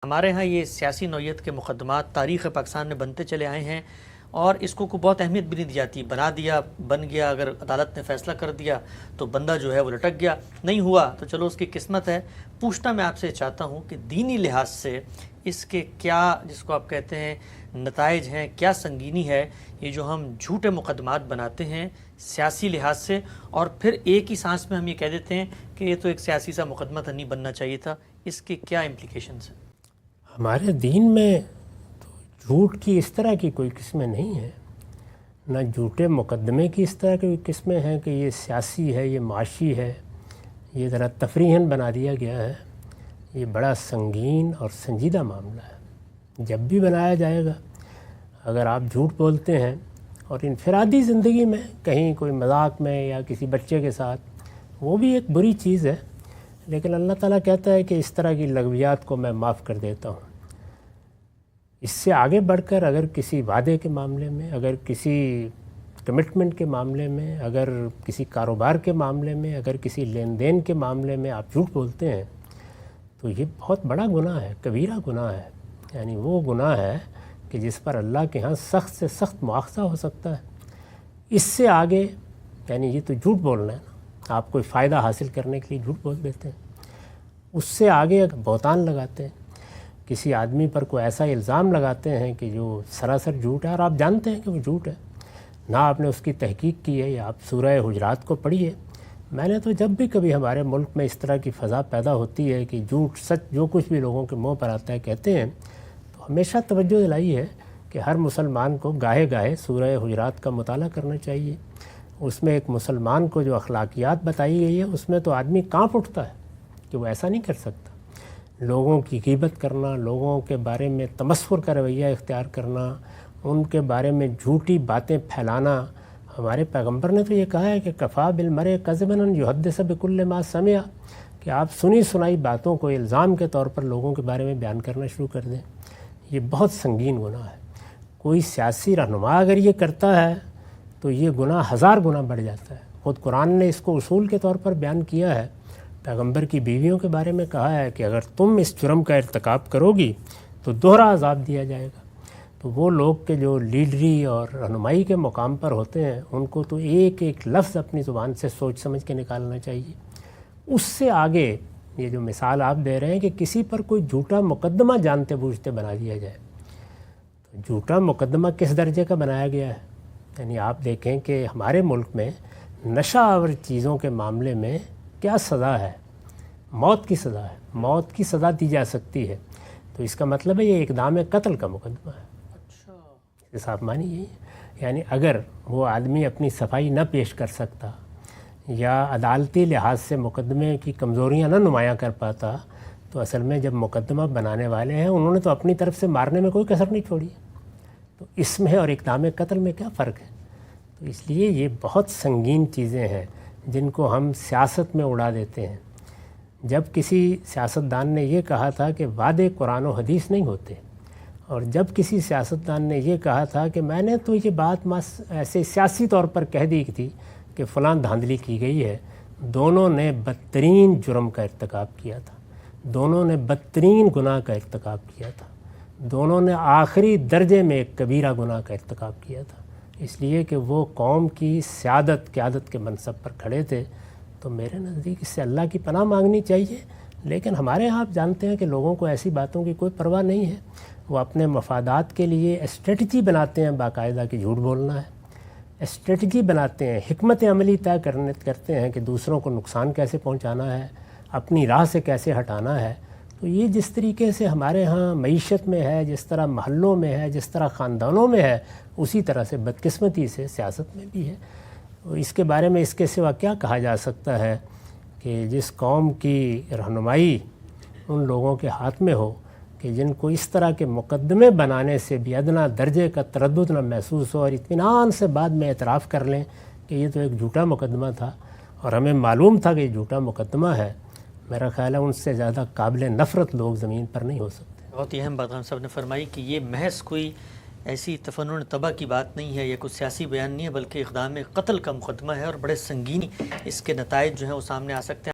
ہمارے ہاں یہ سیاسی نوعیت کے مقدمات تاریخ پاکستان میں بنتے چلے آئے ہیں اور اس کو بہت اہمیت بھی نہیں دی جاتی. بنا دیا بن گیا، اگر عدالت نے فیصلہ کر دیا تو بندہ جو ہے وہ لٹک گیا، نہیں ہوا تو چلو اس کی قسمت ہے. پوچھنا میں آپ سے چاہتا ہوں کہ دینی لحاظ سے اس کے کیا، جس کو آپ کہتے ہیں نتائج ہیں، کیا سنگینی ہے یہ جو ہم جھوٹے مقدمات بناتے ہیں سیاسی لحاظ سے، اور پھر ایک ہی سانس میں ہم یہ کہہ دیتے ہیں کہ یہ تو ایک سیاسی سا مقدمہ تھا، نہیں بننا چاہیے تھا. اس کے کیا امپلیکیشنز ہیں؟ ہمارے دین میں تو جھوٹ کی اس طرح کی کوئی قسمیں نہیں ہیں، نہ جھوٹے مقدمے کی اس طرح کی قسمیں ہیں کہ یہ سیاسی ہے، یہ معاشی ہے، یہ ذرا تفریحاً بنا دیا گیا ہے. یہ بڑا سنگین اور سنجیدہ معاملہ ہے. جب بھی بنایا جائے گا، اگر آپ جھوٹ بولتے ہیں اور انفرادی زندگی میں کہیں کوئی مذاق میں یا کسی بچے کے ساتھ، وہ بھی ایک بری چیز ہے، لیکن اللہ تعالیٰ کہتا ہے کہ اس طرح کی لغویات کو میں معاف کر دیتا ہوں. اس سے آگے بڑھ کر اگر کسی وعدے کے معاملے میں، اگر کسی کمٹمنٹ کے معاملے میں، اگر کسی کاروبار کے معاملے میں، اگر کسی لین دین کے معاملے میں آپ جھوٹ بولتے ہیں تو یہ بہت بڑا گناہ ہے، کبیرہ گناہ ہے. یعنی وہ گناہ ہے کہ جس پر اللہ کے ہاں سخت سے سخت مواخذہ ہو سکتا ہے. اس سے آگے یعنی یہ تو جھوٹ بولنا ہے نا، آپ کوئی فائدہ حاصل کرنے کے لیے جھوٹ بول دیتے ہیں. اس سے آگے بہتان لگاتے ہیں، کسی آدمی پر کوئی ایسا الزام لگاتے ہیں کہ جو سراسر جھوٹ ہے اور آپ جانتے ہیں کہ وہ جھوٹ ہے، نہ آپ نے اس کی تحقیق کی ہے. یا آپ سورہ حجرات کو پڑھیے. میں نے تو جب بھی کبھی ہمارے ملک میں اس طرح کی فضا پیدا ہوتی ہے کہ جھوٹ سچ جو کچھ بھی لوگوں کے منہ پر آتا ہے کہتے ہیں، تو ہمیشہ توجہ دلائی ہے کہ ہر مسلمان کو گاہے گاہے سورہ حجرات کا مطالعہ کرنا چاہیے. اس میں ایک مسلمان کو جو اخلاقیات بتائی گئی ہے، اس میں تو آدمی کانپ اٹھتا ہے کہ وہ ایسا نہیں کر سکتا. لوگوں کی غیبت کرنا، لوگوں کے بارے میں تمسخر کا رویہ اختیار کرنا، ان کے بارے میں جھوٹی باتیں پھیلانا. ہمارے پیغمبر نے تو یہ کہا ہے کہ کفا بالمرء کذبا ان یحدث بکل ما سمع، کہ آپ سنی سنائی باتوں کو الزام کے طور پر لوگوں کے بارے میں بیان کرنا شروع کر دیں. یہ بہت سنگین گناہ ہے. کوئی سیاسی رہنما اگر یہ کرتا ہے تو یہ گناہ 1000 گنا بڑھ جاتا ہے. خود قرآن نے اس کو اصول کے طور پر بیان کیا ہے. پیغمبر کی بیویوں کے بارے میں کہا ہے کہ اگر تم اس جرم کا ارتکاب کرو گی تو دوہرا عذاب دیا جائے گا. تو وہ لوگ کے جو لیڈری اور رہنمائی کے مقام پر ہوتے ہیں، ان کو تو ایک ایک لفظ اپنی زبان سے سوچ سمجھ کے نکالنا چاہیے. اس سے آگے یہ جو مثال آپ دے رہے ہیں کہ کسی پر کوئی جھوٹا مقدمہ جانتے بوجھتے بنا دیا جائے، تو جھوٹا مقدمہ کس درجے کا بنایا گیا ہے. یعنی آپ دیکھیں کہ ہمارے ملک میں نشہ آور چیزوں کے معاملے میں کیا سزا ہے، موت کی سزا ہے. موت کی سزا دی جا سکتی ہے، تو اس کا مطلب ہے یہ اقدام قتل کا مقدمہ ہے. اس سے آپ مانی یہی ہے. یعنی اگر وہ آدمی اپنی صفائی نہ پیش کر سکتا یا عدالتی لحاظ سے مقدمے کی کمزوریاں نہ نمایاں کر پاتا، تو اصل میں جب مقدمہ بنانے والے ہیں انہوں نے تو اپنی طرف سے مارنے میں کوئی کسر نہیں چھوڑی. تو اس میں اور اقدام قتل میں کیا فرق ہے؟ تو اس لیے یہ بہت سنگین چیزیں ہیں جن کو ہم سیاست میں اڑا دیتے ہیں. جب کسی سیاستدان نے یہ کہا تھا کہ وعدے قرآن و حدیث نہیں ہوتے، اور جب کسی سیاستدان نے یہ کہا تھا کہ میں نے تو یہ بات ایسے سیاسی طور پر کہہ دی تھی کہ فلاں دھاندلی کی گئی ہے، دونوں نے بدترین جرم کا ارتکاب کیا تھا. دونوں نے بدترین گناہ کا ارتکاب کیا تھا. دونوں نے آخری درجے میں ایک کبیرہ گناہ کا ارتکاب کیا تھا، اس لیے کہ وہ قوم کی سیادت قیادت کے منصب پر کھڑے تھے. تو میرے نزدیک اس سے اللہ کی پناہ مانگنی چاہیے. لیکن ہمارے یہاں آپ جانتے ہیں کہ لوگوں کو ایسی باتوں کی کوئی پرواہ نہیں ہے. وہ اپنے مفادات کے لیے اسٹریٹجی بناتے ہیں باقاعدہ کہ جھوٹ بولنا ہے. اسٹریٹجی بناتے ہیں، حکمت عملی طے کرتے ہیں کہ دوسروں کو نقصان کیسے پہنچانا ہے، اپنی راہ سے کیسے ہٹانا ہے. تو یہ جس طریقے سے ہمارے ہاں معیشت میں ہے، جس طرح محلوں میں ہے، جس طرح خاندانوں میں ہے، اسی طرح سے بدقسمتی سے سیاست میں بھی ہے. اس کے بارے میں اس کے سوا کیا کہا جا سکتا ہے کہ جس قوم کی رہنمائی ان لوگوں کے ہاتھ میں ہو کہ جن کو اس طرح کے مقدمے بنانے سے بھی ادنا درجے کا تردد نہ محسوس ہو، اور اطمینان سے بعد میں اعتراف کر لیں کہ یہ تو ایک جھوٹا مقدمہ تھا اور ہمیں معلوم تھا کہ یہ جھوٹا مقدمہ ہے. میرا خیال ہے ان سے زیادہ قابل نفرت لوگ زمین پر نہیں ہو سکتے. بہت ہی اہم بات ہم صاحب نے فرمائی کہ یہ محض کوئی ایسی تفنن طبع کی بات نہیں ہے، یہ کوئی سیاسی بیان نہیں ہے، بلکہ اقدام قتل کا مقدمہ ہے اور بڑے سنگین اس کے نتائج جو ہیں وہ سامنے آ سکتے ہیں.